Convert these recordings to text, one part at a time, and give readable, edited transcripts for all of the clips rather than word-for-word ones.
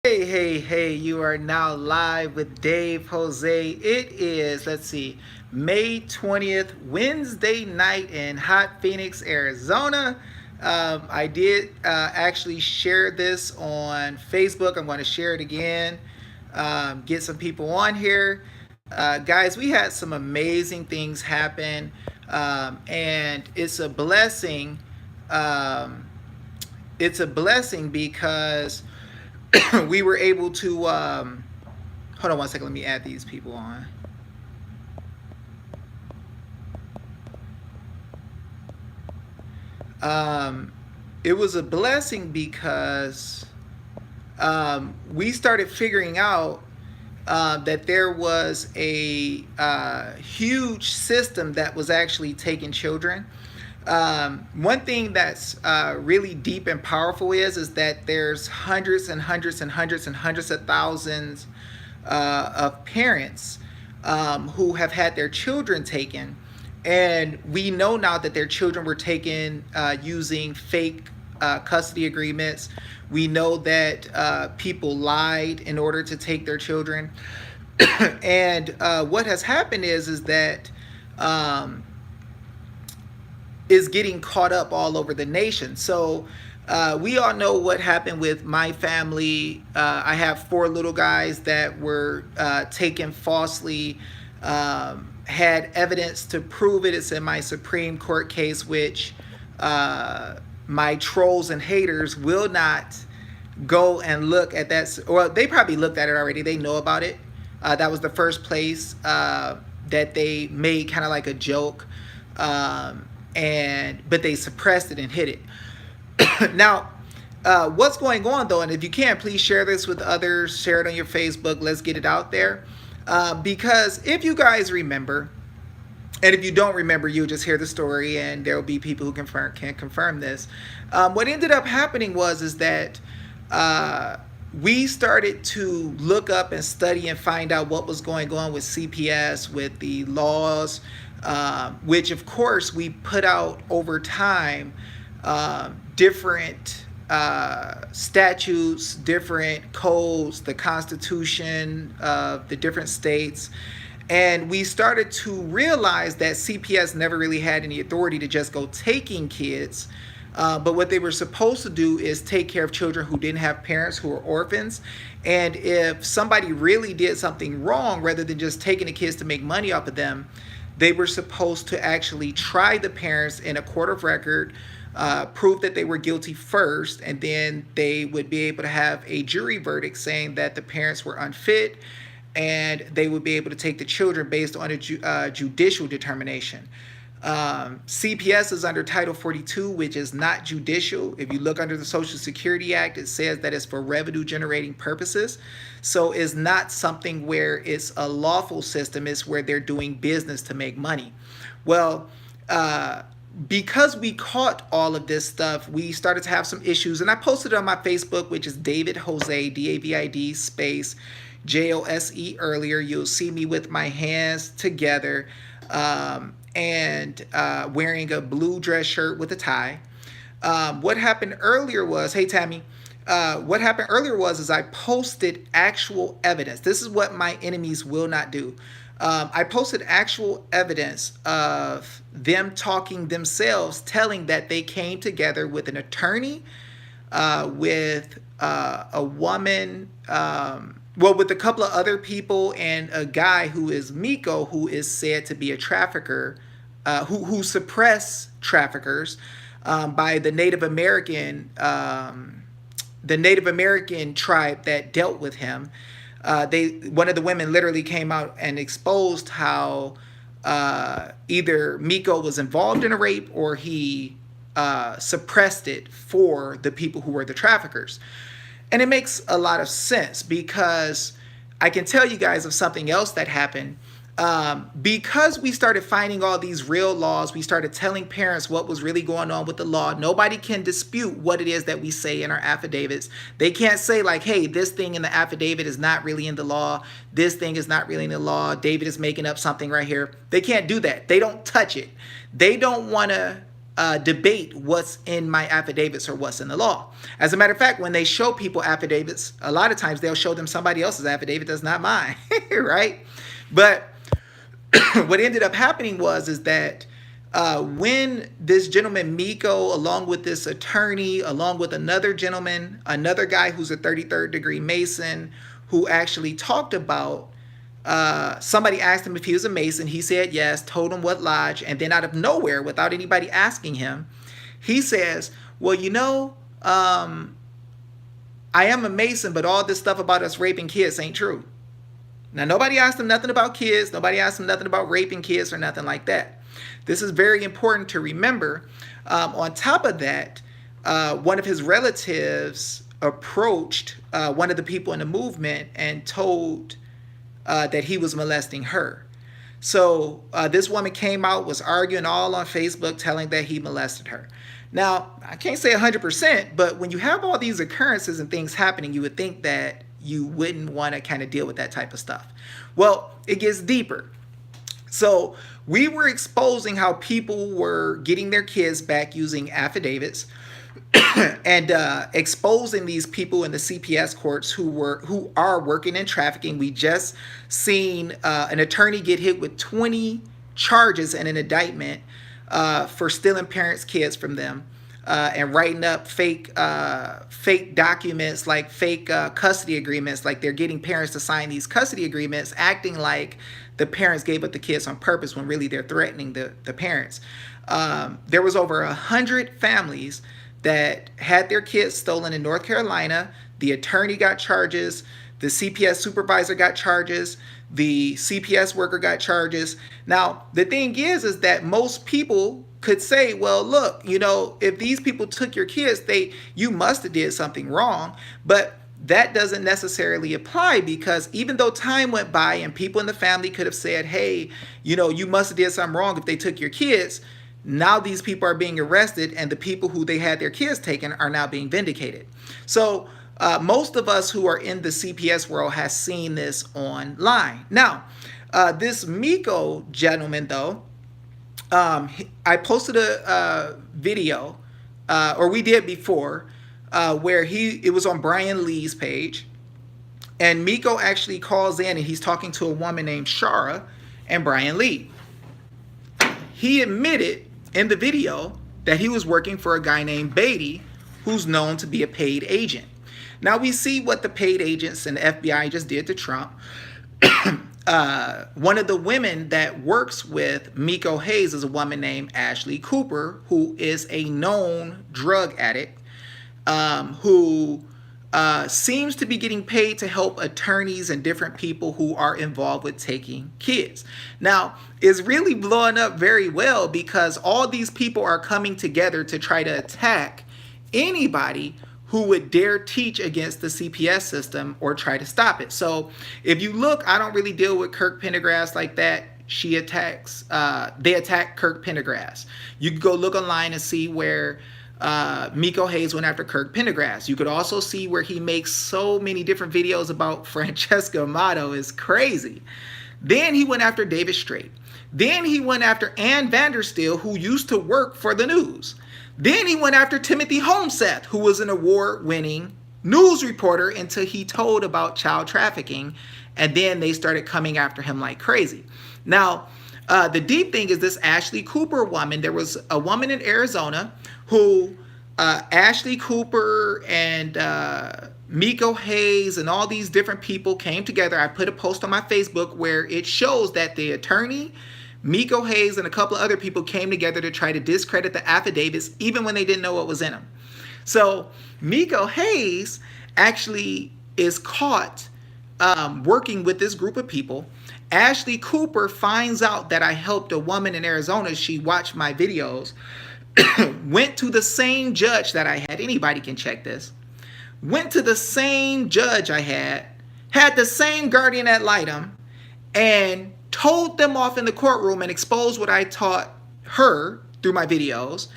Hey, hey, hey, you are now live with Dave Jose. It is, let's see, May 20th, Wednesday night in Hot Phoenix, Arizona. I did actually share this on Facebook. I'm going to share it again, get some people on here. Guys, we had some amazing things happen, and it's a blessing. Um, it's a blessing because we were able to hold on one second, let me add these people on. um, it was a blessing because we started figuring out that there was a huge system that was actually taking children. One thing that's really deep and powerful is that there's hundreds and hundreds and hundreds and hundreds of thousands of parents who have had their children taken, and we know now that their children were taken using fake custody agreements. We know that people lied in order to take their children, and what has happened is that um, is getting caught up all over the nation. So we all know what happened with my family. I have four little guys that were taken falsely, had evidence to prove it. It's in my Supreme Court case, which my trolls and haters will not go and look at that. Well, they probably looked at it already. They know about it. That was the first place that they made kind of like a joke. But they suppressed it and hid it. Now, what's going on though, and if you can, please share this with others, share it on your Facebook, let's get it out there. Because if you guys remember, and if you don't remember, you'll just hear the story and there will be people who can confirm this. What ended up happening is that we started to look up and study and find out what was going on with CPS, with the laws, which of course we put out over time, different statutes, different codes, the Constitution of the different states. And we started to realize that CPS never really had any authority to just go taking kids. But what they were supposed to do is take care of children who didn't have parents, who were orphans. And if somebody really did something wrong, rather than just taking the kids to make money off of them, they were supposed to actually try the parents in a court of record, prove that they were guilty first, and then they would be able to have a jury verdict saying that the parents were unfit, and they would be able to take the children based on a judicial determination. CPS is under Title 42, which is not judicial. If you look under the Social Security Act, it says that it's for revenue generating purposes. So it's not something where it's a lawful system, it's where they're doing business to make money. Well, because we caught all of this stuff, we started to have some issues. And I posted it on my Facebook, which is David Jose, David space Jose earlier. You'll see me with my hands together. And wearing a blue dress shirt with a tie. What happened earlier was, hey Tammy, what happened earlier was I posted actual evidence. This is what my enemies will not do. I posted actual evidence of them talking themselves, telling that they came together with an attorney, with a woman, with a couple of other people, and a guy who is Meko, who is said to be a trafficker, who suppress traffickers by the Native American tribe that dealt with him. One of the women literally came out and exposed how either Meko was involved in a rape or he suppressed it for the people who were the traffickers. And it makes a lot of sense because I can tell you guys of something else that happened. Because we started finding all these real laws, we started telling parents what was really going on with the law. Nobody can dispute what it is that we say in our affidavits. They can't say like, hey, this thing in the affidavit is not really in the law. This thing is not really in the law. David is making up something right here. They can't do that. They don't touch it. They don't want to debate what's in my affidavits or what's in the law. As a matter of fact, when they show people affidavits, a lot of times they'll show them somebody else's affidavit that's not mine, right? But what ended up happening is that when this gentleman Meko, along with this attorney, along with another gentleman, another guy who's a 33rd degree Mason, who actually talked about, somebody asked him if he was a Mason. He said yes, told him what lodge, and then out of nowhere, without anybody asking him, he says, well, I am a Mason, but all this stuff about us raping kids ain't true. Now, nobody asked him nothing about kids. Nobody asked him nothing about raping kids or nothing like that. This is very important to remember. On top of that, one of his relatives approached one of the people in the movement and told that he was molesting her. So this woman came out, was arguing all on Facebook, telling that he molested her. Now, I can't say 100%, but when you have all these occurrences and things happening, you would think that you wouldn't want to kind of deal with that type of stuff. Well, it gets deeper. So we were exposing how people were getting their kids back using affidavits and exposing these people in the CPS courts who are working in trafficking. We just seen an attorney get hit with 20 charges and an indictment for stealing parents' kids from them. And writing up fake documents, like fake custody agreements, like they're getting parents to sign these custody agreements, acting like the parents gave up the kids on purpose when really they're threatening the parents. There was over 100 families that had their kids stolen in North Carolina. The attorney got charges. The CPS supervisor got charges. The CPS worker got charges. Now, the thing is that most people could say, well, look, if these people took your kids, you must have did something wrong. But that doesn't necessarily apply, because even though time went by and people in the family could have said, hey, you must have did something wrong if they took your kids, now these people are being arrested, and the people who they had their kids taken are now being vindicated. So most of us who are in the CPS world has seen this online. Now, this Meko gentleman, though, I posted a video, or we did before, where it was on Brian Lee's page, and Meko actually calls in and he's talking to a woman named Shara and Brian Lee. He admitted in the video that he was working for a guy named Beatty, who's known to be a paid agent. Now we see what the paid agents and the FBI just did to Trump. One of the women that works with Meko Haze is a woman named Ashley Cooper, who is a known drug addict, who seems to be getting paid to help attorneys and different people who are involved with taking kids. Now, it's really blowing up very well because all these people are coming together to try to attack anybody who would dare teach against the CPS system or try to stop it. So if you look, I don't really deal with Kirk Pendergrass like that. They attack Kirk Pendergrass. You can go look online and see where Meko Haze went after Kirk Pendergrass. You could also see where he makes so many different videos about Francesca Amato. It's crazy. Then he went after David Strait. Then he went after Ann Vandersteel, who used to work for the news. Then he went after Timothy Homseth, who was an award-winning news reporter until he told about child trafficking, and then they started coming after him like crazy. Now, the deep thing is this Ashley Cooper woman. There was a woman in Arizona who Ashley Cooper and Meko Haze and all these different people came together. I put a post on my Facebook where it shows that the attorney, Meko Haze, and a couple of other people came together to try to discredit the affidavits, even when they didn't know what was in them. So Meko Haze actually is caught working with this group of people. Ashley Cooper finds out that I helped a woman in Arizona. She watched my videos, went to the same judge that I had. Anybody can check this. Went to the same judge I had the same guardian ad litem, and told them off in the courtroom and exposed what I taught her through my videos.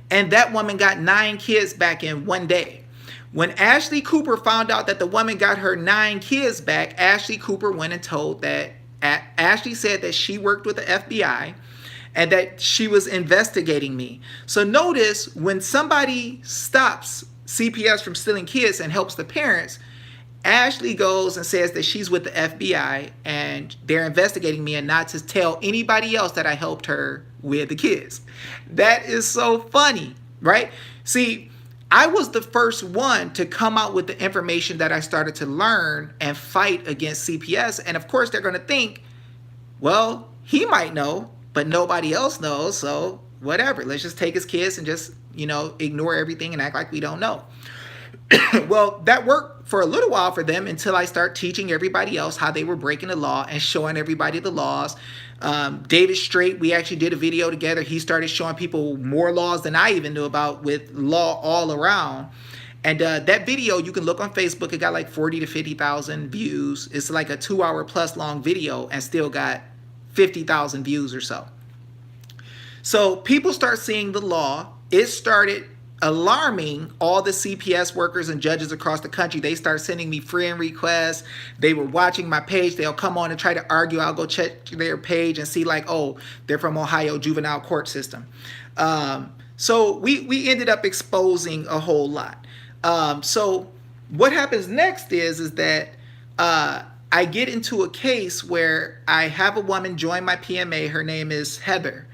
And that woman got 9 kids back in one day. When Ashley Cooper found out that the woman got her 9 kids back, Ashley Cooper went and told that Ashley said that she worked with the FBI and that she was investigating me. So notice when somebody stops CPS from stealing kids and helps the parents, Ashley goes and says that she's with the FBI and they're investigating me and not to tell anybody else that I helped her with the kids. That is so funny, right? See, I was the first one to come out with the information that I started to learn and fight against CPS. And of course, they're going to think, well, he might know, but nobody else knows. So whatever, let's just take his kids and just, ignore everything and act like we don't know. Well, that worked for a little while for them until I start teaching everybody else how they were breaking the law and showing everybody the laws. David Straight, we actually did a video together. He started showing people more laws than I even knew about with law all around. And that video, you can look on Facebook. It got like 40 to 50,000 views. It's like a 2-hour plus long video and still got 50,000 views or so. So people start seeing the law. It started alarming all the CPS workers and judges across the country. They start sending me friend requests. They were watching my page. They'll come on and try to argue. I'll go check their page and see like, oh, they're from Ohio juvenile court system. So we ended up exposing a whole lot. So what happens next is that I get into a case where I have a woman join my PMA. Her name is Heather.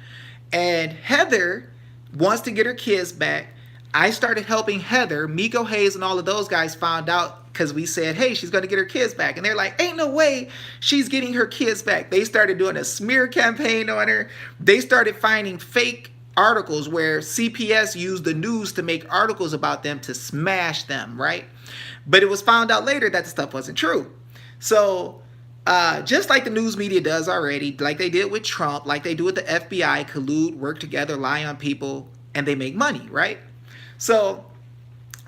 And Heather wants to get her kids back. I started helping Heather. Meko, Haze, and all of those guys found out because we said, hey, she's going to get her kids back. And they're like, ain't no way she's getting her kids back. They started doing a smear campaign on her. They started finding fake articles where CPS used the news to make articles about them to smash them, right? But it was found out later that the stuff wasn't true. So just like the news media does already, like they did with Trump, like they do with the FBI, collude, work together, lie on people, and they make money, right? So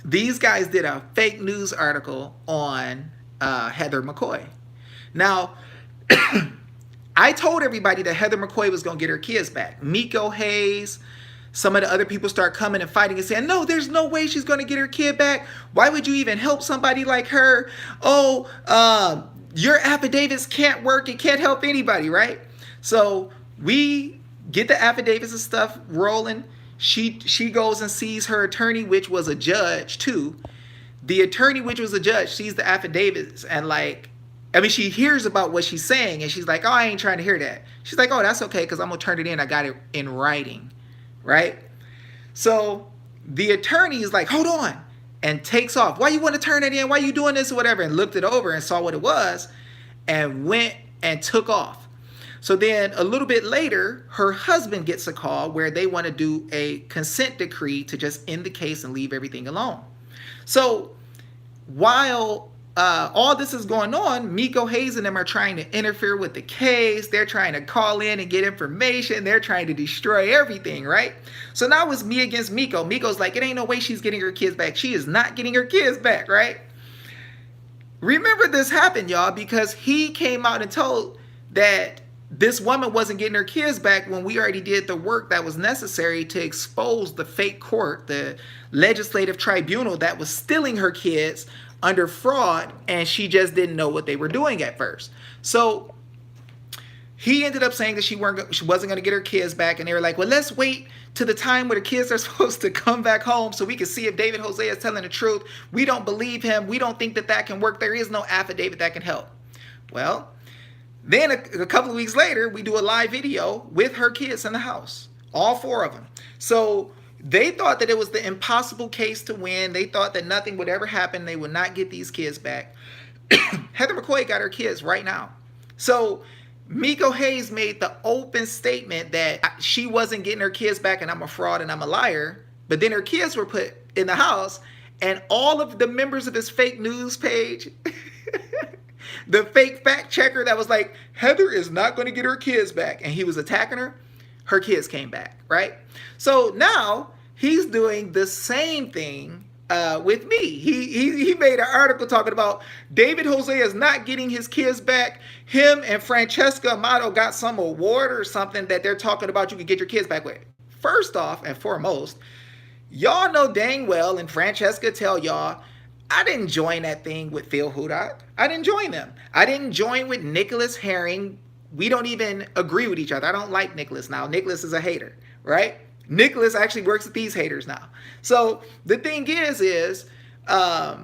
these guys did a fake news article on Heather McCoy. Now, I told everybody that Heather McCoy was going to get her kids back. Meko, Haze, some of the other people start coming and fighting and saying, no, there's no way she's going to get her kid back. Why would you even help somebody like her? Oh, your affidavits can't work. It can't help anybody, right? So we get the affidavits and stuff rolling. She goes and sees her attorney, which was a judge too. The attorney, which was a judge, sees the affidavits and she hears about what she's saying and she's like, oh, I ain't trying to hear that. She's like, oh, that's okay because I'm going to turn it in. I got it in writing, right? So the attorney is like, hold on, and takes off. Why you want to turn it in? Why you doing this or whatever? And looked it over and saw what it was and went and took off. So then a little bit later, her husband gets a call where they want to do a consent decree to just end the case and leave everything alone. So while all this is going on, Meko, Haze, and them are trying to interfere with the case. They're trying to call in and get information. They're trying to destroy everything, right? So now it's me against Meko. Meko's like, it ain't no way she's getting her kids back. She is not getting her kids back, right? Remember this happened, y'all, because he came out and told that this woman wasn't getting her kids back when we already did the work that was necessary to expose the fake court, the legislative tribunal that was stealing her kids under fraud, and she just didn't know what they were doing at first. So he ended up saying that she wasn't going to get her kids back, and they were like, well, let's wait to the time where the kids are supposed to come back home so we can see if David Hosea is telling the truth. We don't believe him. We don't think that can work. There is no affidavit that can help. Well, then a couple of weeks later, we do a live video with her kids in the house, all 4 of them. So they thought that it was the impossible case to win. They thought that nothing would ever happen. They would not get these kids back. Heather McCoy got her kids right now. So Meko, Haze made the open statement that she wasn't getting her kids back and I'm a fraud and I'm a liar. But then her kids were put in the house and all of the members of his fake news page the fake fact checker that was like, Heather is not going to get her kids back, and he was attacking her kids came back, right? So now he's doing the same thing with me. He made an article talking about David Hosea is not getting his kids back. Him and Francesca Amato got some award or something that they're talking about you can get your kids back with. First off and foremost, y'all know dang well, and Francesca tell y'all, I didn't join that thing with Phil Hudak. I didn't join them. I didn't join with Nicholas Herring we don't even agree with each other. I don't like Nicholas now. Nicholas is a hater, right? Nicholas actually works with these haters now. So the thing is I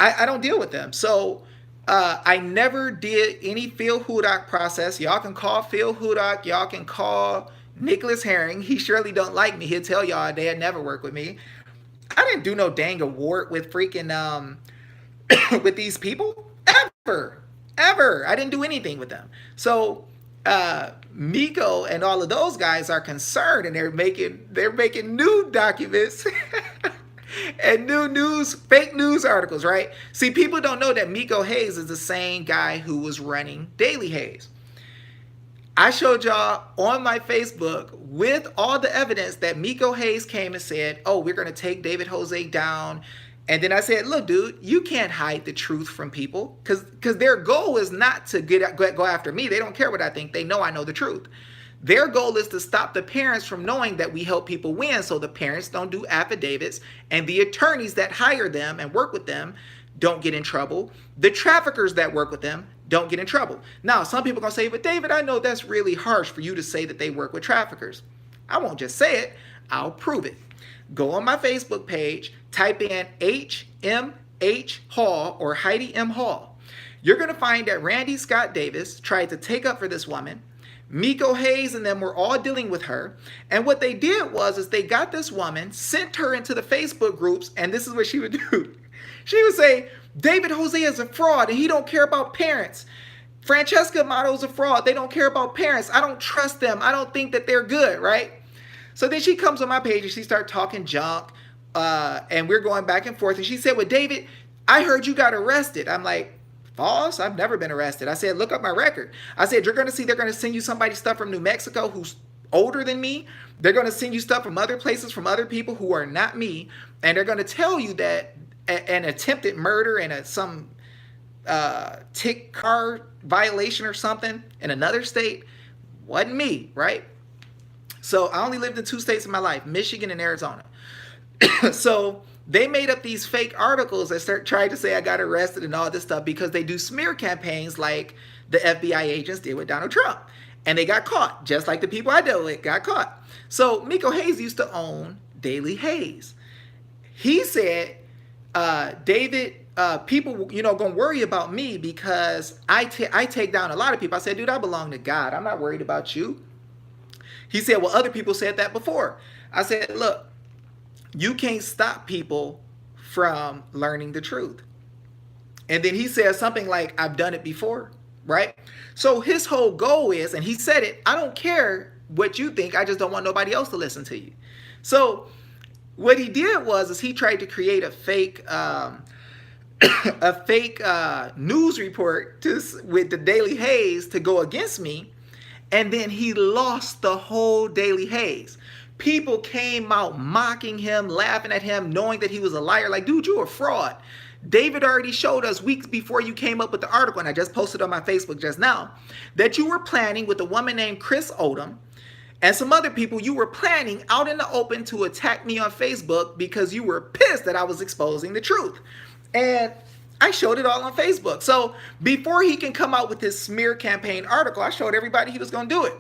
don't deal with them. So I never did any Phil Hudak process. Y'all can call Phil Hudak. Y'all can call Nicholas Herring. He surely don't like me. He'll tell y'all they'd never work with me. I didn't do no dang award with freaking with these people ever. I didn't do anything with them. So Meko and all of those guys are concerned, and they're making new documents and fake news articles, right? See, people don't know that Meko Haze is the same guy who was running Daily Haze. I showed y'all on my Facebook with all the evidence that Meko Haze came and said, oh, we're going to take David Jose down. And then I said, look, dude, you can't hide the truth from people because their goal is not to go after me. They don't care what I think. They know I know the truth. Their goal is to stop the parents from knowing that we help people win, so the parents don't do affidavits and the attorneys that hire them and work with them don't get in trouble. The traffickers that work with them don't get in trouble. Now, some people are going to say, but David, I know that's really harsh for you to say that they work with traffickers. I won't just say it. I'll prove it. Go on my Facebook page, type in HMH Hall or Heidi M. Hall. You're going to find that Randy Scott Davis tried to take up for this woman. Meko Haze and them were all dealing with her. And what they did was they got this woman, sent her into the Facebook groups, and this is what she would do. She would say, David Jose is a fraud and he don't care about parents. Francesca Amato is a fraud. They don't care about parents. I don't trust them. I don't think that they're good, right? So then she comes on my page and she starts talking junk, and we're going back and forth. And she said, well, David, I heard you got arrested. I'm like, false? I've never been arrested. I said, look up my record. I said, you're going to see they're going to send you somebody stuff from New Mexico who's older than me. They're going to send you stuff from other places, from other people who are not me. And they're going to tell you that an attempted murder and some tick car violation or something in another state wasn't me, right? So I only lived in 2 states in my life, Michigan and Arizona. So they made up these fake articles that tried to say I got arrested and all this stuff because they do smear campaigns like the FBI agents did with Donald Trump. And they got caught, just like the people I dealt with got caught. So Meko Haze used to own Daily Haze. He said, David, people, gonna worry about me because I take down a lot of people. I said, dude, I belong to God. I'm not worried about you. He said, well, other people said that before. I said, look, you can't stop people from learning the truth. And then he said something like, I've done it before, right? So his whole goal is, and he said it, I don't care what you think. I just don't want nobody else to listen to you. So what he did was he tried to create a fake news report with the Daily Haze to go against me. And then he lost the whole Daily Haze. People came out mocking him, laughing at him, knowing that he was a liar. Like, dude, you're a fraud. David already showed us weeks before you came up with the article, and I just posted on my Facebook just now, that you were planning with a woman named Chris Odom and some other people. You were planning out in the open to attack me on Facebook because you were pissed that I was exposing the truth. And I showed it all on Facebook. So before he can come out with his smear campaign article, I showed everybody he was going to do it.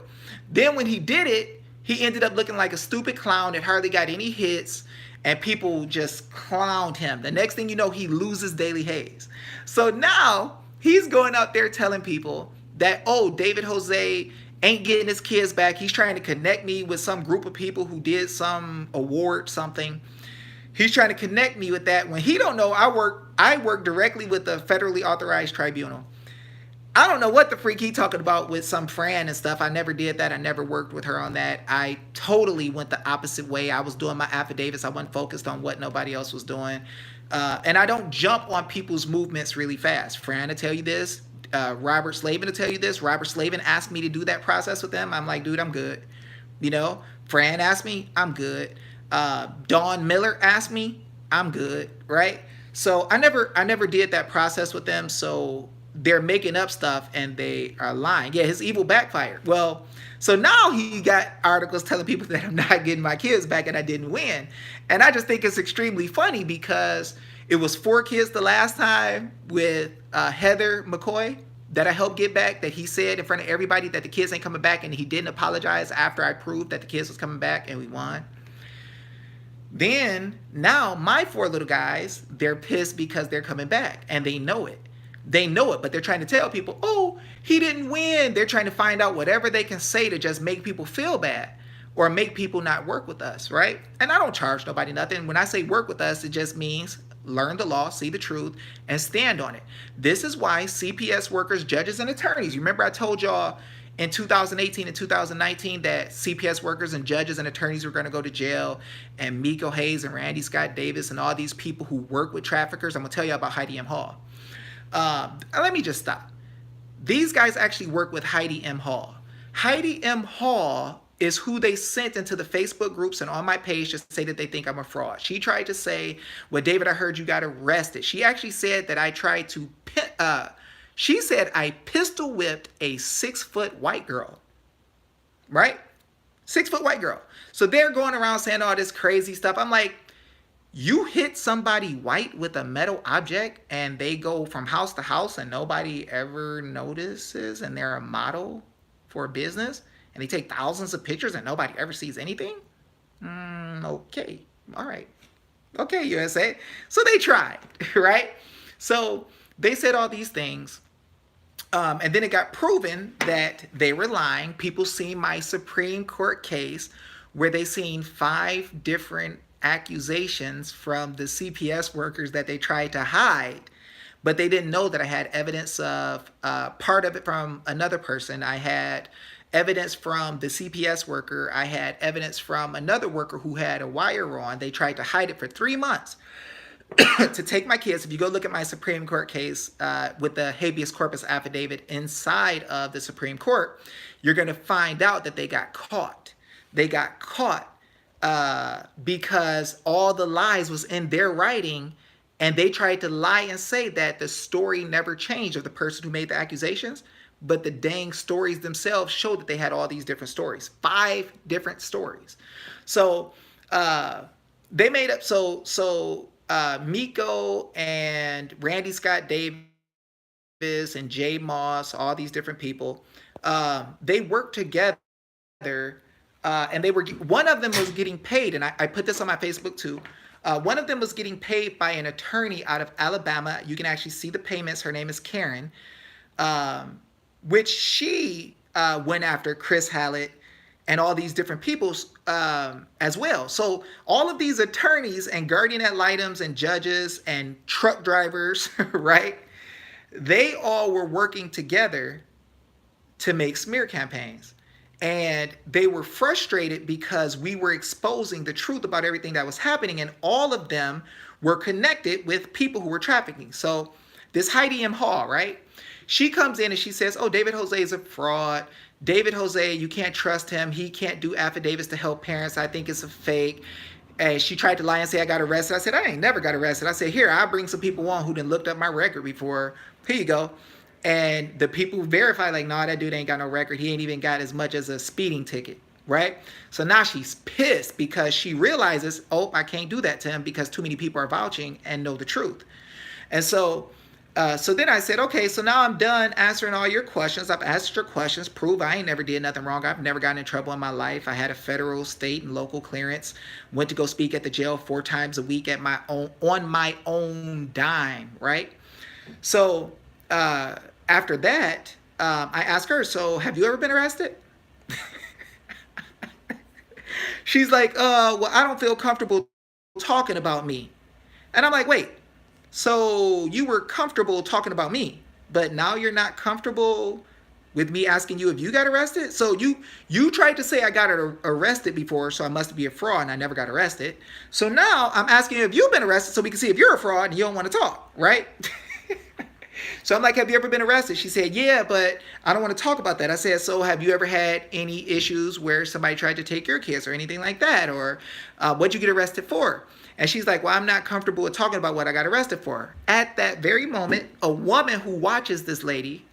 Then when he did it, he ended up looking like a stupid clown that hardly got any hits, and people just clowned him. The next thing you know, he loses Daily Haze. So now he's going out there telling people that, oh, David Jose ain't getting his kids back. He's trying to connect me with some group of people who did some award, something. He's trying to connect me with that when he don't know I work directly with the federally authorized tribunal. I don't know what the freak he talking about with some Fran and stuff. I never did that. I never worked with her on that. I totally went the opposite way. I was doing my affidavits. I wasn't focused on what nobody else was doing. And I don't jump on people's movements really fast. Fran will tell you this. Robert Slavin will tell you this. Robert Slavin asked me to do that process with them. I'm like, dude, I'm good. Fran asked me, I'm good. Dawn Miller asked me, I'm good, right? So I never did that process with them. So they're making up stuff and they are lying. Yeah, his evil backfired. Well, so now he got articles telling people that I'm not getting my kids back and I didn't win. And I just think it's extremely funny because it was 4 kids the last time with Heather McCoy, that I helped get back, that he said in front of everybody that the kids ain't coming back, and he didn't apologize after I proved that the kids was coming back and we won. Then now my 4 little guys, they're pissed because they're coming back and they know it. They know it, but they're trying to tell people, oh, he didn't win. They're trying to find out whatever they can say to just make people feel bad or make people not work with us, right? And I don't charge nobody nothing. When I say work with us, it just means learn the law, see the truth, and stand on it. This is why CPS workers, judges, and attorneys, you remember I told y'all in 2018 and 2019 that CPS workers and judges and attorneys were going to go to jail, and Meko, Haze, and Randy Scott Davis and all these people who work with traffickers. I'm going to tell you about Heidi M. Hall. Let me just stop. These guys actually work with Heidi M. Hall. Heidi M. Hall is who they sent into the Facebook groups and on my page to say that they think I'm a fraud. She tried to say, well, David, I heard you got arrested. She actually said that I tried to, she said I pistol whipped a 6-foot white girl, right? 6-foot white girl. So they're going around saying all this crazy stuff. I'm like, you hit somebody white with a metal object and they go from house to house and nobody ever notices, and they're a model for a business, and they take thousands of pictures and nobody ever sees anything? Okay. All right. Okay, USA. So they tried, right? So they said all these things. And then it got proven that they were lying. People seen my Supreme Court case where they seen 5 different accusations from the CPS workers that they tried to hide, but they didn't know that I had evidence of part of it from another person. I had evidence from the CPS worker. I had evidence from another worker who had a wire on. They tried to hide it for 3 months to take my kids. If you go look at my Supreme Court case with the habeas corpus affidavit inside of the Supreme Court, you're going to find out that they got caught. They got caught because all the lies was in their writing, and they tried to lie and say that the story never changed of the person who made the accusations, but the dang stories themselves showed that they had all these different stories, 5 different stories. So they made up, so Meko and Randy Scott Davis and Jay Moss, all these different people, they worked together. And they were, one of them was getting paid, and I put this on my Facebook too. One of them was getting paid by an attorney out of Alabama. You can actually see the payments. Her name is Karen, which she went after Chris Hallett and all these different people as well. So all of these attorneys and guardian ad litems and judges and truck drivers, right? They all were working together to make smear campaigns. And they were frustrated because we were exposing the truth about everything that was happening, and all of them were connected with people who were trafficking. So this Heidi M. Hall, right? She comes in and she says, oh, David Jose is a fraud. David Jose, you can't trust him. He can't do affidavits to help parents. I think it's a fake. And she tried to lie and say I got arrested. I said, I ain't never got arrested. I said, here, I'll bring some people on who done looked up my record before. Here you go. And the people verify, like, no, that dude ain't got no record. He ain't even got as much as a speeding ticket, right? So now she's pissed because she realizes, oh, I can't do that to him because too many people are vouching and know the truth. And so then I said, okay, so now I'm done answering all your questions. I've answered your questions, prove I ain't never did nothing wrong. I've never gotten in trouble in my life. I had a federal, state, and local clearance. Went to go speak at the jail 4 times a week at my own, on my own dime, right? So after that, I asked her, so have you ever been arrested? She's like, well, I don't feel comfortable talking about me. And I'm like, wait, so you were comfortable talking about me, but now you're not comfortable with me asking you if you got arrested? So you tried to say I got arrested before, so I must be a fraud, and I never got arrested. So now I'm asking you if you've been arrested so we can see if you're a fraud and you don't want to talk, right? So I'm like, have you ever been arrested? She said, yeah, but I don't want to talk about that. I said, so have you ever had any issues where somebody tried to take your kids or anything like that? Or what'd you get arrested for? And she's like, well, I'm not comfortable with talking about what I got arrested for. At that very moment, a woman who watches this lady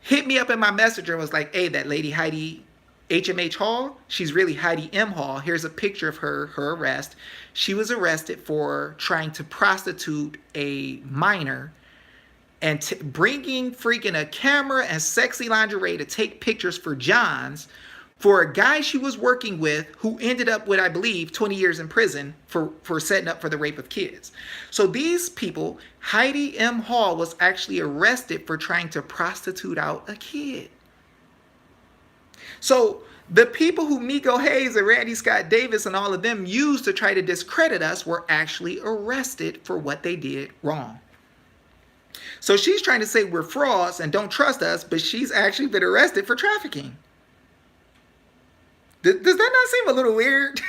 hit me up in my messenger and was like, hey, that lady Heidi HMH Hall, she's really Heidi M. Hall. Here's a picture of her arrest. She was arrested for trying to prostitute a minor and bringing freaking a camera and sexy lingerie to take pictures for Johns for a guy she was working with who ended up with, I believe, 20 years in prison for setting up for the rape of kids. So these people, Heidi M. Hall was actually arrested for trying to prostitute out a kid. So the people who Meko Haze and Randy Scott Davis and all of them used to try to discredit us were actually arrested for what they did wrong. So she's trying to say we're frauds and don't trust us, but she's actually been arrested for trafficking. Does that not seem a little weird?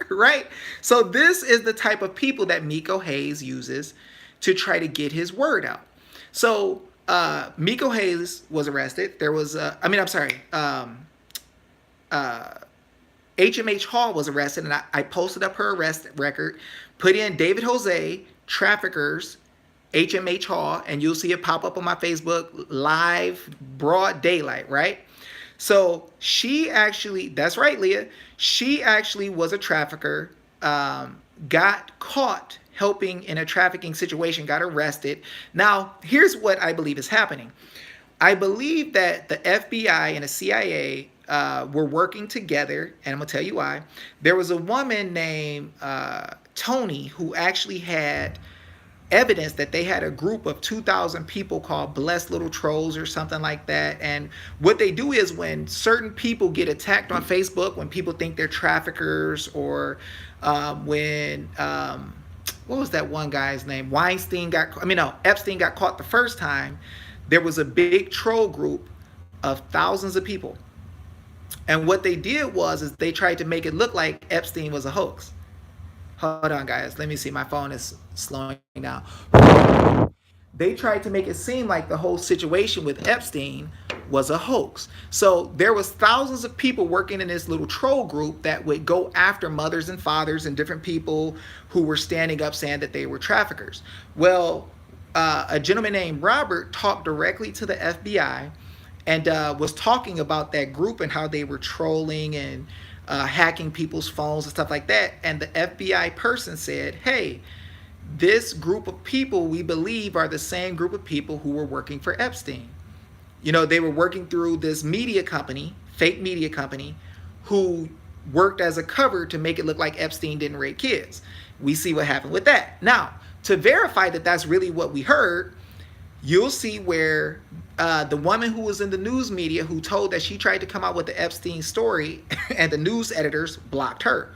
Right? So this is the type of people that Meko Haze uses to try to get his word out. So Meko Haze was arrested. There was, HMH Hall was arrested, and I posted up her arrest record, put in David Jose, traffickers, HMH Hall, and you'll see it pop up on my Facebook live, broad daylight, right? So she actually, that's right, Leah, she actually was a trafficker, got caught helping in a trafficking situation, got arrested. Now, here's what I believe is happening. I believe that the FBI and the CIA were working together, and I'm going to tell you why. There was a woman named Tony who actually had evidence that they had a group of 2,000 people called Blessed Little Trolls or something like that. And what they do is when certain people get attacked on Facebook, when people think they're traffickers, or when what was that one guy's name? Epstein got caught the first time. There was a big troll group of thousands of people. And what they did is they tried to make it look like Epstein was a hoax. Hold on, guys. Let me see. My phone is slowing down. They tried to make it seem like the whole situation with Epstein was a hoax. So there was thousands of people working in this little troll group that would go after mothers and fathers and different people who were standing up saying that they were traffickers. Well, a gentleman named Robert talked directly to the FBI and was talking about that group and how they were trolling and hacking people's phones and stuff like that. And the FBI person said, hey, this group of people we believe are the same group of people who were working for Epstein. You know, they were working through this media company, fake media company, who worked as a cover to make it look like Epstein didn't rape kids. We see what happened with that. Now, to verify that that's really what we heard, you'll see where the woman who was in the news media who told that she tried to come out with the Epstein story and the news editors blocked her.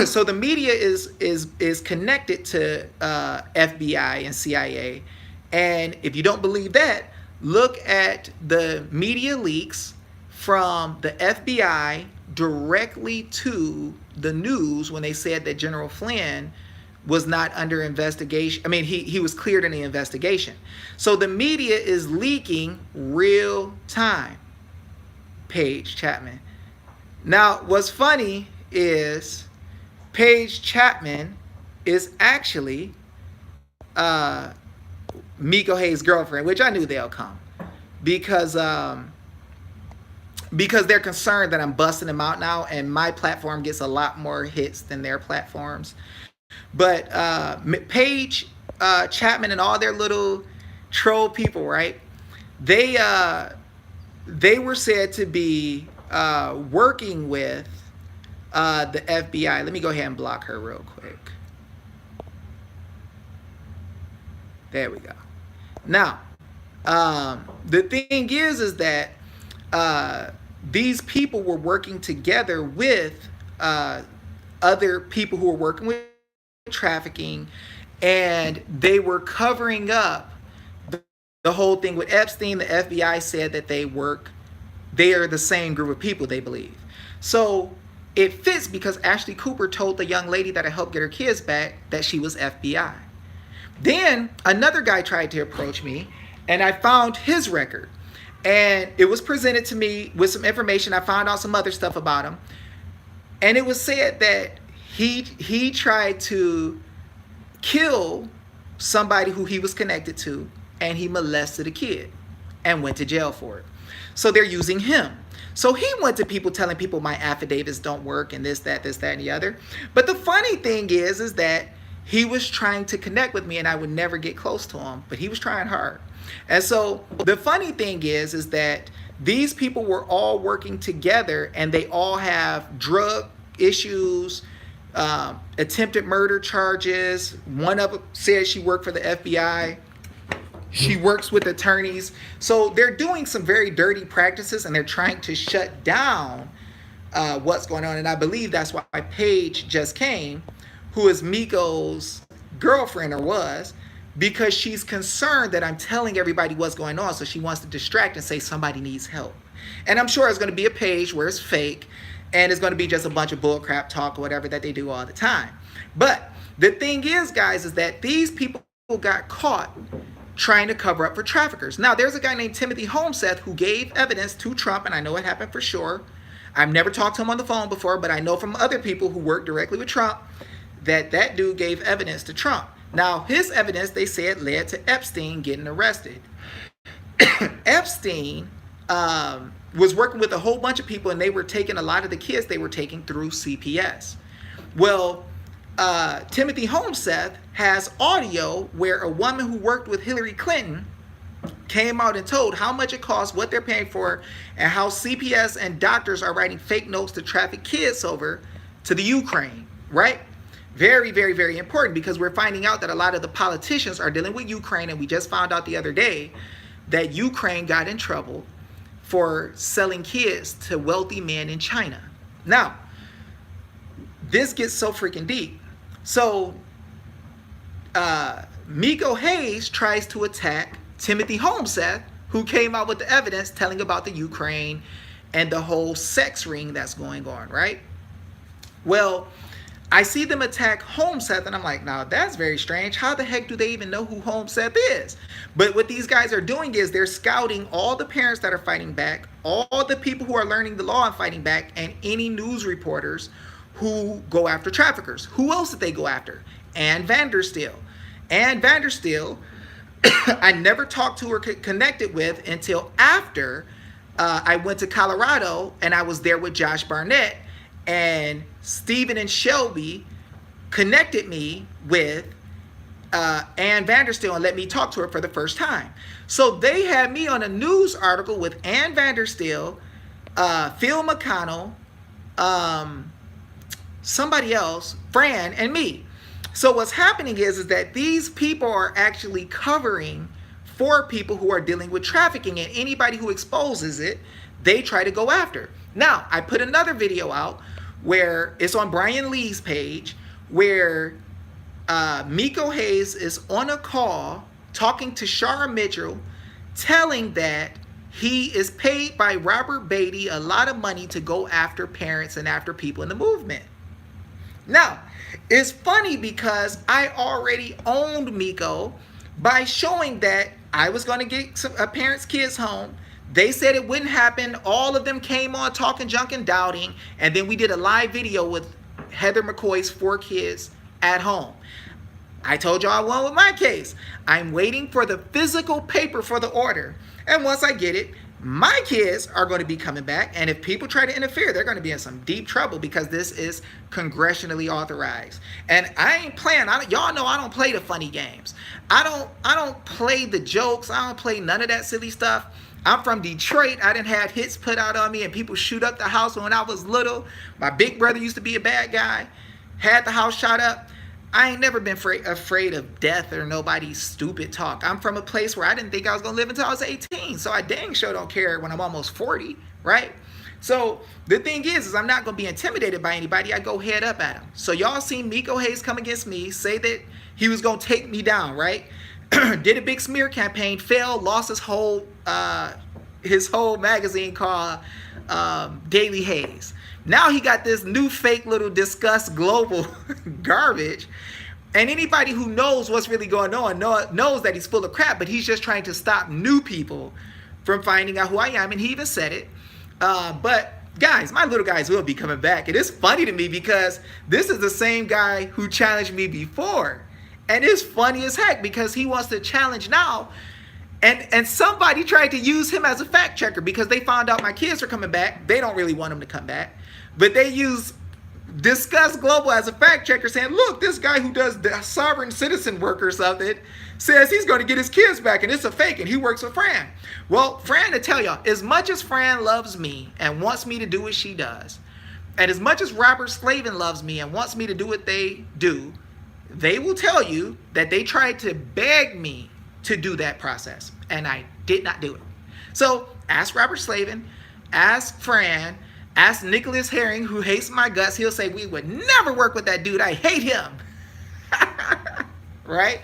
So the media is connected to FBI and CIA. And if you don't believe that, look at the media leaks from the FBI directly to the news when they said that General Flynn was not under investigation. I mean, he was cleared in the investigation. So the media is leaking real time. Paige Chapman. Now, what's funny is Paige Chapman is actually Meko Haze's girlfriend, which I knew they'll come because they're concerned that I'm busting them out now, and my platform gets a lot more hits than their platforms. But Paige Chapman and all their little troll people, right? They were said to be working with the FBI. Let me go ahead and block her real quick. There we go. Now, the thing is that these people were working together with other people who were working with trafficking, and they were covering up the whole thing with Epstein. The FBI said that they are the same group of people, they believe. So it fits because Ashley Cooper told the young lady that I helped get her kids back that she was FBI. Then another guy tried to approach me, and I found his record, and it was presented to me with some information. I found out some other stuff about him, and it was said that he tried to kill somebody who he was connected to, and he molested a kid and went to jail for it. So they're using him. So he went to people telling people my affidavits don't work and this, that, and the other. But the funny thing is that he was trying to connect with me and I would never get close to him, but he was trying hard. And so the funny thing is that these people were all working together and they all have drug issues, attempted murder charges. One of them says she worked for the FBI. She works with attorneys. So they're doing some very dirty practices and they're trying to shut down what's going on. And I believe that's why Paige just came, who is Meko's girlfriend, or was, because she's concerned that I'm telling everybody what's going on. So she wants to distract and say somebody needs help. And I'm sure it's going to be a page where it's fake and it's going to be just a bunch of bullcrap talk or whatever that they do all the time. But the thing is, guys, is that these people got caught trying to cover up for traffickers. Now, there's a guy named Timothy Homseth who gave evidence to Trump, and I know it happened for sure. I've never talked to him on the phone before, but I know from other people who work directly with Trump that that dude gave evidence to Trump. Now, his evidence, they said, led to Epstein getting arrested. Epstein was working with a whole bunch of people, and they were taking a lot of the kids they were taking through CPS. Well, Timothy Homseth has audio where a woman who worked with Hillary Clinton came out and told how much it costs, what they're paying for, and how CPS and doctors are writing fake notes to traffic kids over to the Ukraine, right? Very, very, very important, because we're finding out that a lot of the politicians are dealing with Ukraine, and we just found out the other day that Ukraine got in trouble for selling kids to wealthy men in China. Now, this gets so freaking deep. So, Meko Haze tries to attack Timothy Homseth, who came out with the evidence telling about the Ukraine and the whole sex ring that's going on, right? Well, I see them attack Homseth, and I'm like, now that's very strange. How the heck do they even know who Homseth is? But what these guys are doing is they're scouting all the parents that are fighting back, all the people who are learning the law and fighting back, and any news reporters who go after traffickers. Who else did they go after? Ann Vandersteel. Ann Vandersteel, I never talked to or connected with until after I went to Colorado and I was there with Josh Barnett, and Stephen and Shelby connected me with Ann Vandersteel and let me talk to her for the first time. So they had me on a news article with Ann Vandersteel, Phil McConnell, somebody else, Fran, and me. So what's happening is that these people are actually covering for people who are dealing with trafficking, and anybody who exposes it, they try to go after. Now, I put another video out where it's on Brian Lee's page, where Meko Haze is on a call talking to Shara Mitchell, telling that he is paid by Robert Beatty a lot of money to go after parents and after people in the movement. Now, it's funny because I already owned Meko by showing that I was going to get a parent's kids home. They said it wouldn't happen. All of them came on talking junk and doubting. And then we did a live video with Heather McCoy's 4 kids at home. I told y'all I won with my case. I'm waiting for the physical paper for the order. And once I get it, my kids are going to be coming back. And if people try to interfere, they're going to be in some deep trouble, because this is congressionally authorized. And I ain't playing. Y'all know I don't play the funny games. I don't play the jokes. I don't play none of that silly stuff. I'm from Detroit. I done had hits put out on me and people shoot up the house when I was little. My big brother used to be a bad guy. Had the house shot up. I ain't never been afraid of death or nobody's stupid talk. I'm from a place where I didn't think I was going to live until I was 18. So I dang sure don't care when I'm almost 40, right? So the thing is I'm not going to be intimidated by anybody. I go head up at them. So y'all seen Meko Haze come against me, say that he was going to take me down, right? Did a big smear campaign, failed, lost his whole magazine called Daily Haze. Now he got this new fake little Disgust Global garbage. And anybody who knows what's really going on knows that he's full of crap, but he's just trying to stop new people from finding out who I am. And he even said it. But guys, my little guys will be coming back. And it's funny to me because this is the same guy who challenged me before. And it's funny as heck because he wants to challenge now. And somebody tried to use him as a fact checker because they found out my kids are coming back. They don't really want him to come back. But they use Discuss Global as a fact checker saying, look, this guy who does the sovereign citizen work or something says he's going to get his kids back and it's a fake and he works with Fran. Well, Fran, to tell y'all, as much as Fran loves me and wants me to do what she does, and as much as Robert Slavin loves me and wants me to do what they do, they will tell you that they tried to beg me to do that process and I did not do it. So ask Robert Slavin, ask Fran, ask Nicholas Herring, who hates my guts. He'll say, we would never work with that dude. I hate him. Right?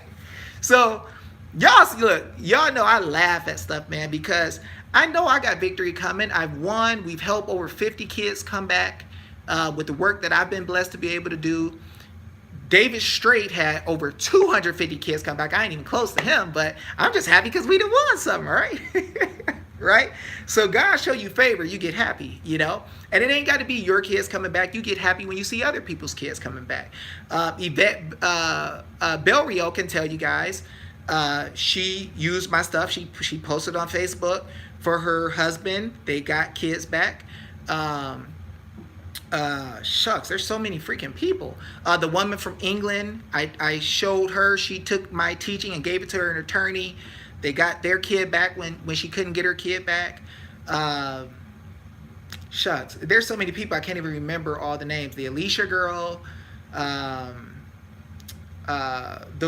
So y'all look, y'all know I laugh at stuff, man, because I know I got victory coming. I've won. We've helped over 50 kids come back with the work that I've been blessed to be able to do. David Strait had over 250 kids come back. I ain't even close to him, but I'm just happy because we done won something, right? Right? So God show you favor, you get happy, you know? And it ain't got to be your kids coming back. You get happy when you see other people's kids coming back. Yvette Bel Rio can tell you guys, she used my stuff. She posted on Facebook for her husband. They got kids back. Shucks, there's so many freaking people. The woman from England, I showed her. She took my teaching and gave it to her an attorney. They got their kid back when she couldn't get her kid back. Shucks, there's so many people I can't even remember all the names. The Alicia girl, the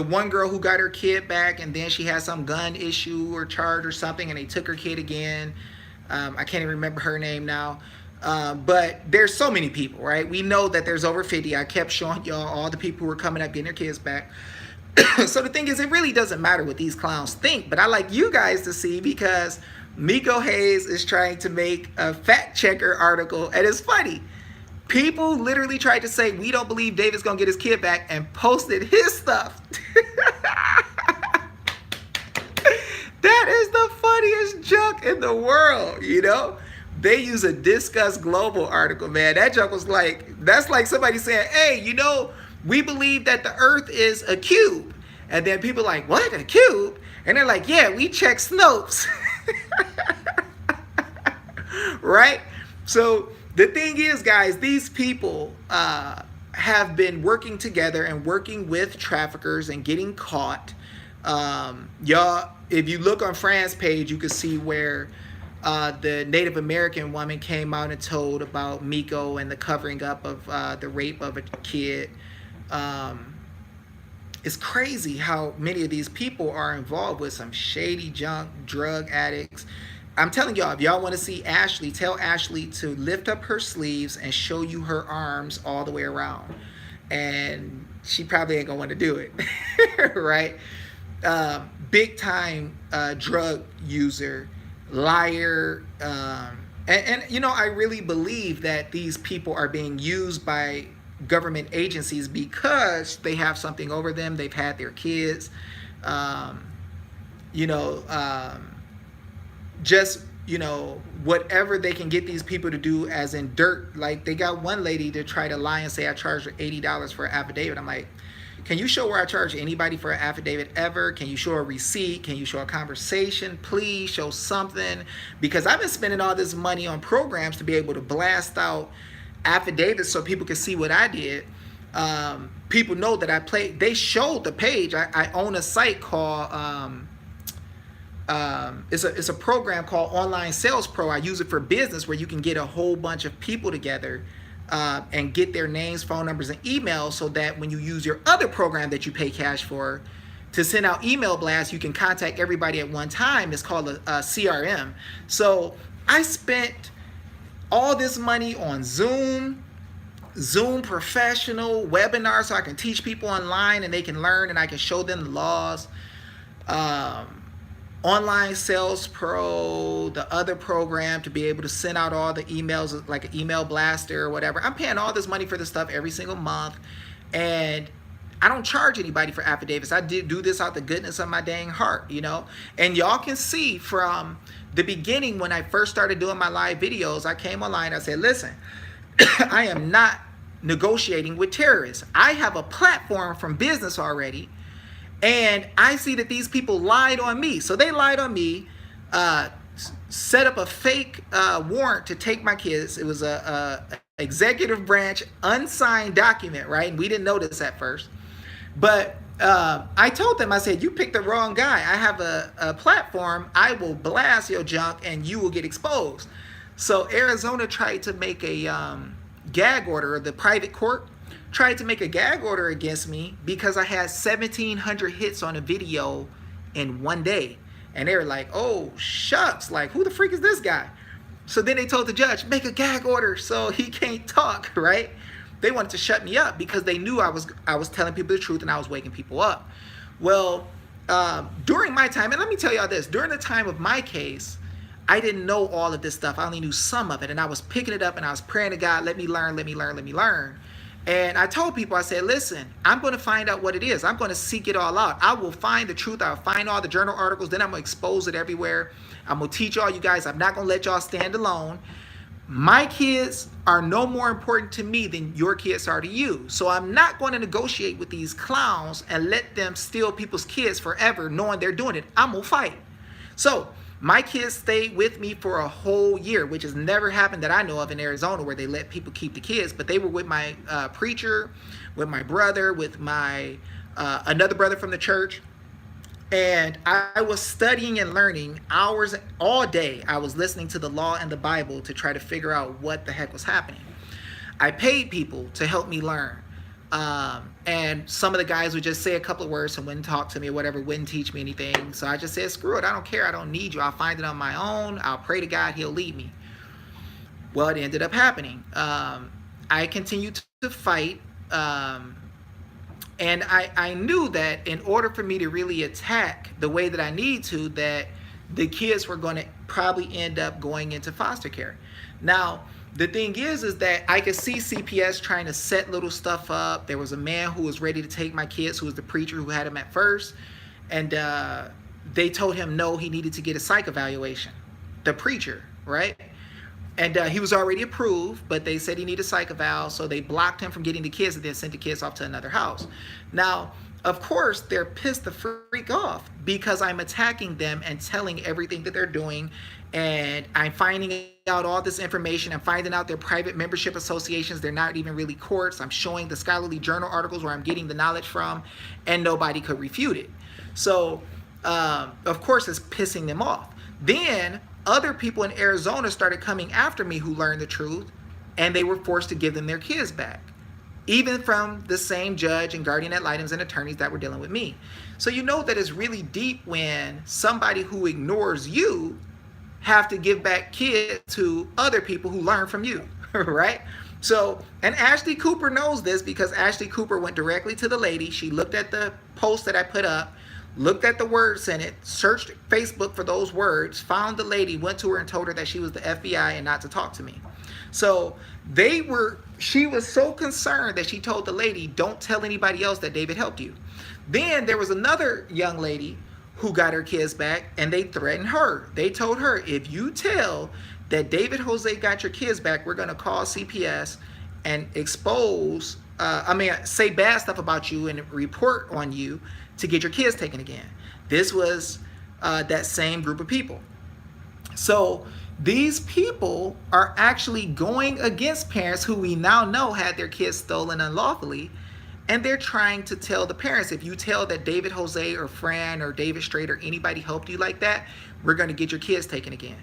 one girl who got her kid back and then she had some gun issue or charge or something and they took her kid again. I can't even remember her name now. But there's so many people, right? We know that there's over 50. I kept showing y'all all the people who were coming up getting their kids back. So the thing is, it really doesn't matter what these clowns think, but I like you guys to see because Meko Haze is trying to make a fact checker article, and it's funny. People literally tried to say, we don't believe David's gonna get his kid back, and posted his stuff. That is the funniest joke in the world, you know? They use a Discuss Global article, man. That joke was like, that's like somebody saying, hey, you know, we believe that the earth is a cube. And then people are like, what, a cube? And they're like, yeah, we check Snopes. Right? So the thing is, guys, these people have been working together and working with traffickers and getting caught. Y'all, if you look on Fran's page, you can see where the Native American woman came out and told about Meko and the covering up of the rape of a kid. It's crazy how many of these people are involved with some shady junk, drug addicts. I'm telling y'all, if y'all want to see Ashley, tell Ashley to lift up her sleeves and show you her arms all the way around. And she probably ain't gonna want to do it, right? Big time drug user, liar, and you know, I really believe that these people are being used by government agencies because they have something over them. They've had their kids, you know, just, you know, whatever they can get these people to do, as in dirt. Like they got one lady to try to lie and say I charged her $80 for an affidavit. I'm like, can you show where I charge anybody for an affidavit ever? Can you show a receipt? Can you show a conversation? Please show something, because I've been spending all this money on programs to be able to blast out affidavits so people can see what I did. People know that I played. They showed the page. I own a site called it's a program called Online Sales Pro. I use it for business, where you can get a whole bunch of people together and get their names, phone numbers, and emails, so that when you use your other program that you pay cash for to send out email blasts, you can contact everybody at one time. It's called a CRM. So I spent all this money on Zoom Professional, webinars, so I can teach people online and they can learn and I can show them the laws. Online Sales Pro, the other program to be able to send out all the emails, like an email blaster or whatever. I'm paying all this money for this stuff every single month, and I don't charge anybody for affidavits. I did do this out the goodness of my dang heart, you know. And y'all can see from the beginning, when I first started doing my live videos, I came online, I said, listen, I am not negotiating with terrorists. I have a platform from business already, and I see that these people lied on me. So they lied on me, set up a fake warrant to take my kids. It was a executive branch unsigned document, right? And we didn't know this at first. But I told them, I said, you picked the wrong guy. I have a platform. I will blast your junk and you will get exposed. So Arizona tried to make a gag order, or the private court tried to make a gag order against me because I had 1,700 hits on a video in one day. And they were like, oh, shucks, like, who the freak is this guy? So then they told the judge, make a gag order so he can't talk, right? They wanted to shut me up because they knew I was telling people the truth and I was waking people up. Well, during my time, and let me tell y'all this, during the time of my case, I didn't know all of this stuff. I only knew some of it, and I was picking it up and I was praying to God, let me learn, let me learn, let me learn. And I told people, I said, listen, I'm going to find out what it is. I'm going to seek it all out. I will find the truth. I'll find all the journal articles. Then I'm going to expose it everywhere. I'm going to teach all you guys. I'm not going to let y'all stand alone. My kids are no more important to me than your kids are to you. So I'm not going to negotiate with these clowns and let them steal people's kids forever knowing they're doing it. I'm going to fight. So my kids stayed with me for a whole year, which has never happened that I know of in Arizona where they let people keep the kids. But they were with my preacher, with my brother, with my another brother from the church. And I was studying and learning hours all day. I was listening to the law and the Bible to try to figure out what the heck was happening. I paid people to help me learn. And some of the guys would just say a couple of words and wouldn't talk to me or whatever, wouldn't teach me anything. So I just said, screw it. I don't care. I don't need you. I'll find it on my own. I'll pray to God. He'll lead me. Well, it ended up happening. I continued to fight. And I knew that in order for me to really attack the way that I need to, that the kids were going to probably end up going into foster care. Now, the thing is that I could see CPS trying to set little stuff up. There was a man who was ready to take my kids, who was the preacher who had him at first. And they told him, no, he needed to get a psych evaluation. The preacher, right? And he was already approved, but they said he needed a psych eval, so they blocked him from getting the kids and then sent the kids off to another house. Now, of course, they're pissed the freak off because I'm attacking them and telling everything that they're doing, and I'm finding out all this information. I'm finding out they're private membership associations. They're not even really courts. I'm showing the scholarly journal articles where I'm getting the knowledge from, and nobody could refute it. So, of course, it's pissing them off. Then other people in Arizona started coming after me who learned the truth, and they were forced to give them their kids back, even from the same judge and guardian ad litems and attorneys that were dealing with me. So you know that it's really deep when somebody who ignores you have to give back kids to other people who learn from you, right? So, and Ashley Cooper knows this because Ashley Cooper went directly to the lady. She looked at the post that I put up, looked at the words in it, searched Facebook for those words, found the lady, went to her and told her that she was the FBI and not to talk to me. So she was so concerned that she told the lady, don't tell anybody else that David helped you. Then there was another young lady who got her kids back, and they threatened her. They told her, if you tell that David Jose got your kids back, we're going to call CPS and expose, say bad stuff about you and report on you to get your kids taken again. This was that same group of people. So these people are actually going against parents who we now know had their kids stolen unlawfully, and they're trying to tell the parents, if you tell that David Jose or Fran or David Strait or anybody helped you like that, we're going to get your kids taken again.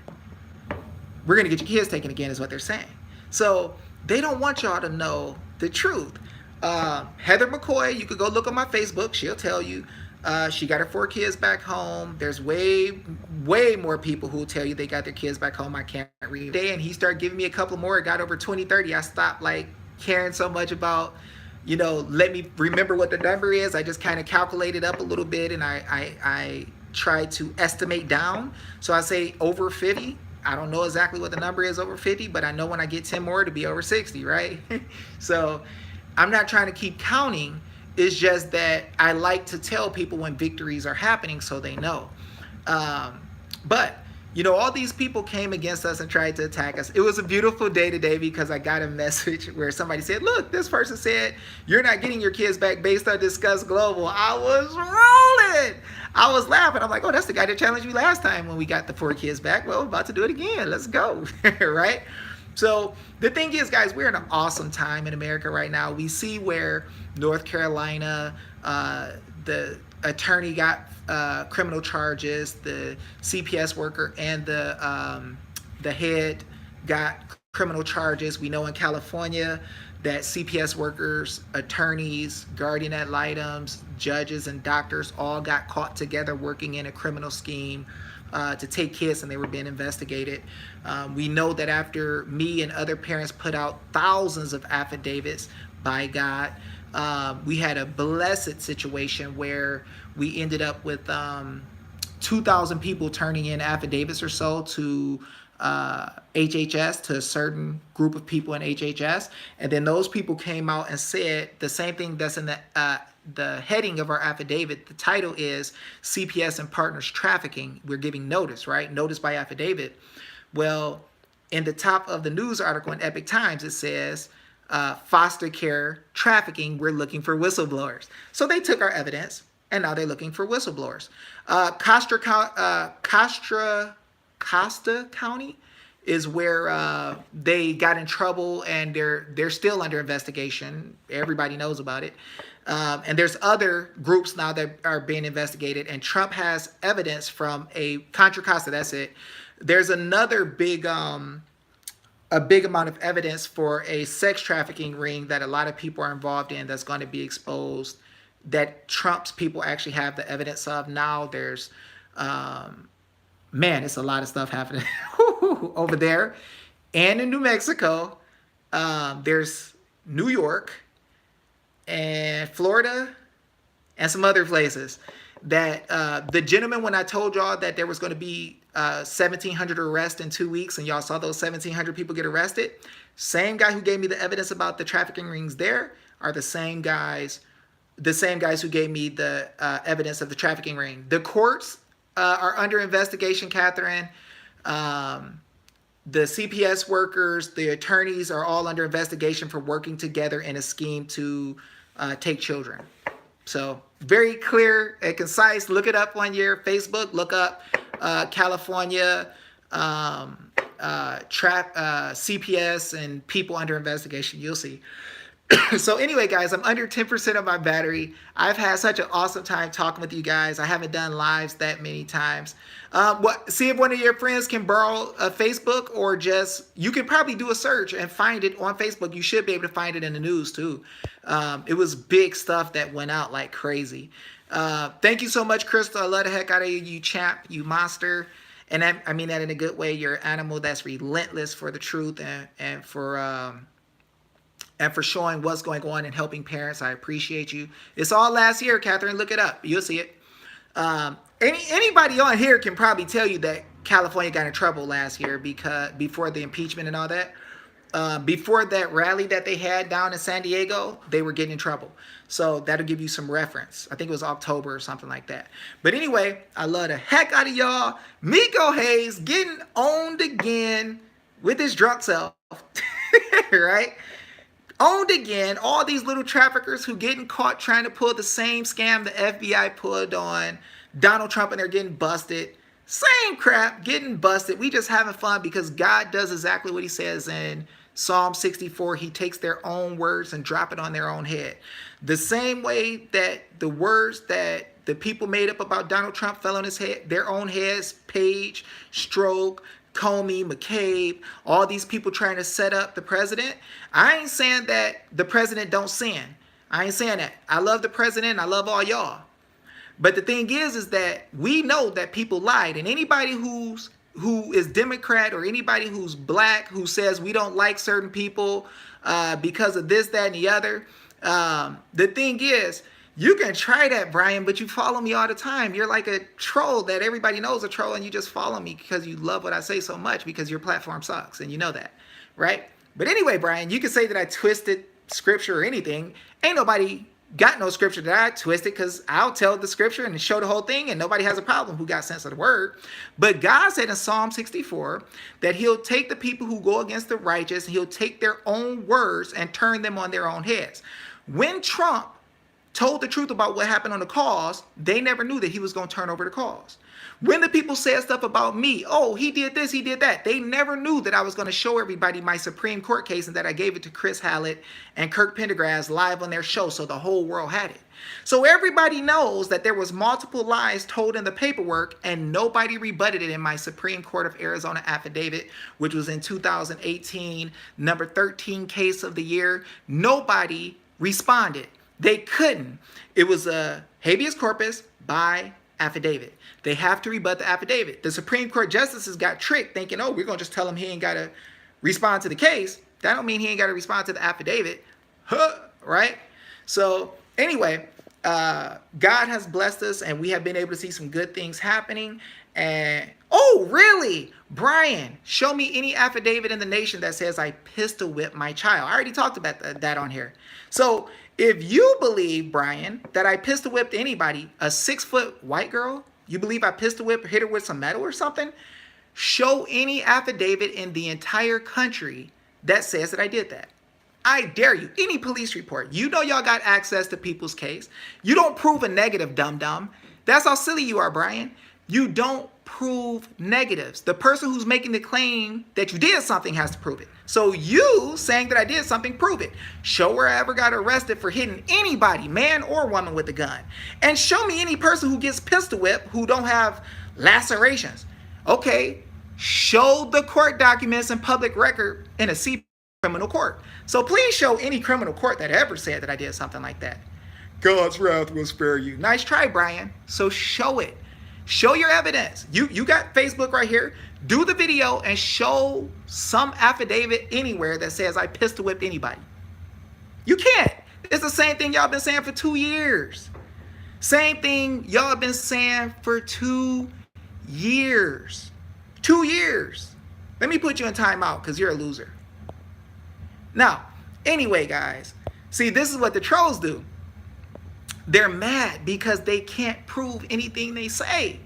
We're going to get your kids taken again is what they're saying. So they don't want y'all to know the truth. Heather McCoy, you could go look on my Facebook. She'll tell you she got her 4 kids back home. There's way more people who will tell you they got their kids back home. I can't read it. And he started giving me a couple more. It got over 20, 30. I stopped caring so much about, let me remember what the number is. I just kind of calculated up a little bit, and I tried to estimate down. So I say over 50. I don't know exactly what the number is over 50, but I know when I get 10 more to be over 60, right? So I'm not trying to keep counting. It's just that I like to tell people when victories are happening so they know. But You know, all these people came against us and tried to attack us. It was a beautiful day today because I got a message where somebody said, look, this person said you're not getting your kids back based on Discuss Global. I was rolling. I was laughing. I'm like, oh, that's the guy that challenged me last time when we got the 4 kids back. Well, we're about to do it again. Let's go. Right? So the thing is, guys, we're in an awesome time in America right now. We see where North Carolina, the attorney got criminal charges, the CPS worker and the head got criminal charges. We know in California that CPS workers, attorneys, guardian ad litems, judges, and doctors all got caught together working in a criminal scheme to take kids, and they were being investigated. We know that after me and other parents put out thousands of affidavits, by God, we had a blessed situation where we ended up with 2,000 people turning in affidavits or so to HHS, to a certain group of people in HHS, and then those people came out and said the same thing that's in the heading of our affidavit. The title is CPS and Partners Trafficking. We're giving notice, right? Notice by affidavit. Well, in the top of the news article in Epic Times, it says, foster care trafficking, we're looking for whistleblowers. So they took our evidence, and now they're looking for whistleblowers. Costa County is where they got in trouble, and they're still under investigation. Everybody knows about it. And there's other groups now that are being investigated, and Trump has evidence from a Contra Costa. That's it. There's another big a big amount of evidence for a sex trafficking ring that a lot of people are involved in that's going to be exposed, that Trump's people actually have the evidence of. Now there's man, it's a lot of stuff happening over there. And in New Mexico, there's New York and Florida and some other places that the gentleman, when I told y'all that there was going to be 1,700 arrests in 2 weeks, and y'all saw those 1,700 people get arrested, same guy who gave me the evidence about the trafficking rings there are the same guys who gave me the evidence of the trafficking ring. The courts are under investigation, Catherine. The CPS workers, the attorneys are all under investigation for working together in a scheme to take children. So very clear and concise. Look it up on your Facebook. Look up California CPS and people under investigation. You'll see. So anyway, guys, I'm under 10% of my battery. I've had such an awesome time talking with you guys. I haven't done lives that many times. See if one of your friends can borrow a Facebook, or just, you can probably do a search and find it on Facebook. You should be able to find it in the news too. It was big stuff that went out like crazy. Thank you so much, Crystal. I love the heck out of you, you champ, you monster. And I mean that in a good way. You're an animal that's relentless for the truth and for showing what's going on and helping parents. I appreciate you. It's all last year, Catherine. Look it up. You'll see it. Anybody on here can probably tell you that California got in trouble last year because before the impeachment and all that. Before that rally that they had down in San Diego, they were getting in trouble. So that'll give you some reference. I think it was October or something like that. But anyway, I love the heck out of y'all. Meko Haze getting owned again with his drunk self. Right? Owned again. All these little traffickers who getting caught trying to pull the same scam the FBI pulled on Donald Trump, and they're getting busted. Same crap, getting busted. We just having fun because God does exactly what he says in Psalm 64. He takes their own words and drop it on their own head. The same way that the words that the people made up about Donald Trump fell on his head, their own heads, Page, Stroke, Comey, McCabe, all these people trying to set up the president. I ain't saying that the president don't sin. I ain't saying that. I love the president. I love all y'all. But the thing is that we know that people lied, and anybody who is Democrat or anybody who's black who says we don't like certain people because of this, that, and the other. The thing is, you can try that, Brian, but you follow me all the time. You're like a troll that everybody knows a troll, and you just follow me because you love what I say so much because your platform sucks, and you know that, right? But anyway, Brian, you can say that I twisted scripture or anything. Ain't nobody got no scripture that I twisted, because I'll tell the scripture and show the whole thing and nobody has a problem who got sense of the word. But God said in Psalm 64 that he'll take the people who go against the righteous, and he'll take their own words and turn them on their own heads. When Trump told the truth about what happened on the cause, they never knew that he was going to turn over the cause. When the people said stuff about me, oh, he did this, he did that, they never knew that I was going to show everybody my Supreme Court case and that I gave it to Chris Hallett and Kirk Pendergrass live on their show, so the whole world had it. So everybody knows that there was multiple lies told in the paperwork, and nobody rebutted it in my Supreme Court of Arizona affidavit, which was in 2018, number 13 case of the year. Nobody responded. They couldn't. It was a habeas corpus by affidavit. They have to rebut the affidavit. The Supreme Court justices got tricked thinking, oh, we're going to just tell him he ain't got to respond to the case. That don't mean he ain't got to respond to the affidavit. Huh, right? So anyway, God has blessed us, and we have been able to see some good things happening. And, oh, really? Brian, show me any affidavit in the nation that says I pistol whipped my child. I already talked about that on here. So if you believe, Brian, that I pistol whipped anybody, a 6-foot white girl, you believe I pistol whipped, hit her with some metal or something? Show any affidavit in the entire country that says that I did that. I dare you. Any police report. You know y'all got access to people's case. You don't prove a negative, dum-dum. That's how silly you are, Brian. You don't prove negatives. The person who's making the claim that you did something has to prove it. So you saying that I did something, prove it. Show where I ever got arrested for hitting anybody, man or woman, with a gun. And show me any person who gets pistol whipped who don't have lacerations. Okay, show the court documents and public record in a criminal court. So please show any criminal court that ever said that I did something like that. God's wrath will spare you. Nice try, Brian. So show it. Show your evidence. You got Facebook right here. Do the video and show some affidavit anywhere that says I pistol whipped anybody. You can't. It's the same thing y'all been saying for 2 years. Same thing y'all been saying for 2 years. 2 years. Let me put you in timeout because you're a loser. Now, anyway, guys, see, this is what the trolls do. They're mad because they can't prove anything they say.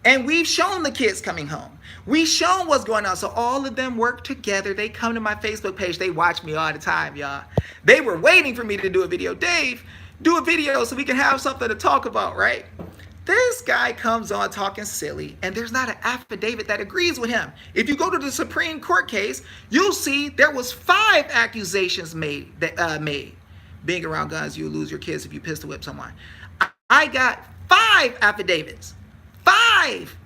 And we've shown the kids coming home. We've shown what's going on. So all of them work together. They come to my Facebook page. They watch me all the time, y'all. They were waiting for me to do a video. Dave, do a video so we can have something to talk about, right? This guy comes on talking silly, and there's not an affidavit that agrees with him. If you go to the Supreme Court case, you'll see there was 5 accusations made. Being around guns, you lose your kids if you pistol whip someone. I got 5 affidavits. 5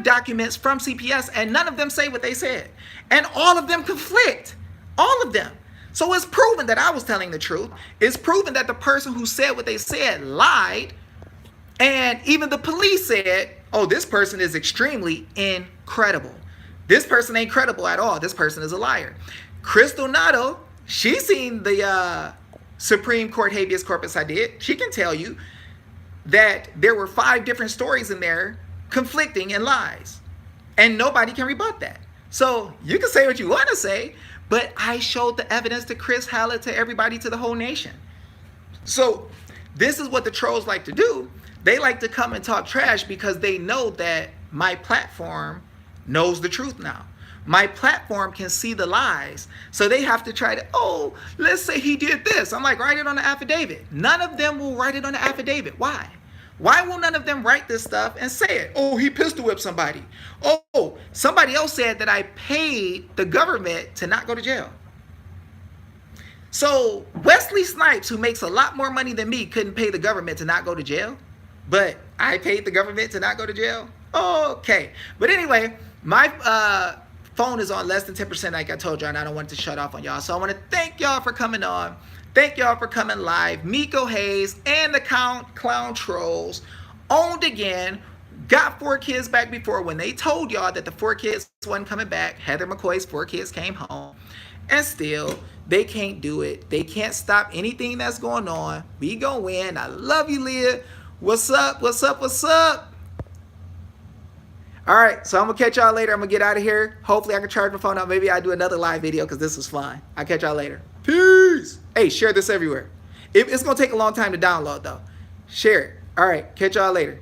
documents from CPS, and none of them say what they said. And all of them conflict. All of them. So it's proven that I was telling the truth. It's proven that the person who said what they said lied. And even the police said, oh, this person is extremely incredible. This person ain't credible at all. This person is a liar. Crystal Nato, she's seen the Supreme Court habeas corpus I did. She can tell you that there were 5 different stories in there conflicting and lies. And nobody can rebut that. So you can say what you want to say, but I showed the evidence to Chris Hallett, to everybody, to the whole nation. So this is what the trolls like to do. They like to come and talk trash because they know that my platform knows the truth now. My platform can see the lies. So they have to try to, oh, let's say he did this. I'm like, write it on the affidavit. None of them will write it on the affidavit. Why? Why will none of them write this stuff and say it? Oh, he pistol whipped somebody. Oh, somebody else said that I paid the government to not go to jail. So Wesley Snipes, who makes a lot more money than me, couldn't pay the government to not go to jail. But I paid the government to not go to jail? Okay. But anyway, my phone is on less than 10%, like I told y'all, and I don't want it to shut off on y'all. So I want to thank y'all for coming on. Thank y'all for coming live. Meko, Haze, and the Clown Trolls owned again. Got 4 kids back before when they told y'all that the 4 kids wasn't coming back. Heather McCoy's 4 kids came home. And still, they can't do it. They can't stop anything that's going on. We gonna win. I love you, Leah. What's up? What's up? What's up? All right, so I'm going to catch y'all later. I'm going to get out of here. Hopefully, I can charge my phone up. Maybe I do another live video because this was fun. I'll catch y'all later. Peace. Hey, share this everywhere. It's going to take a long time to download, though. Share it. All right. Catch y'all later.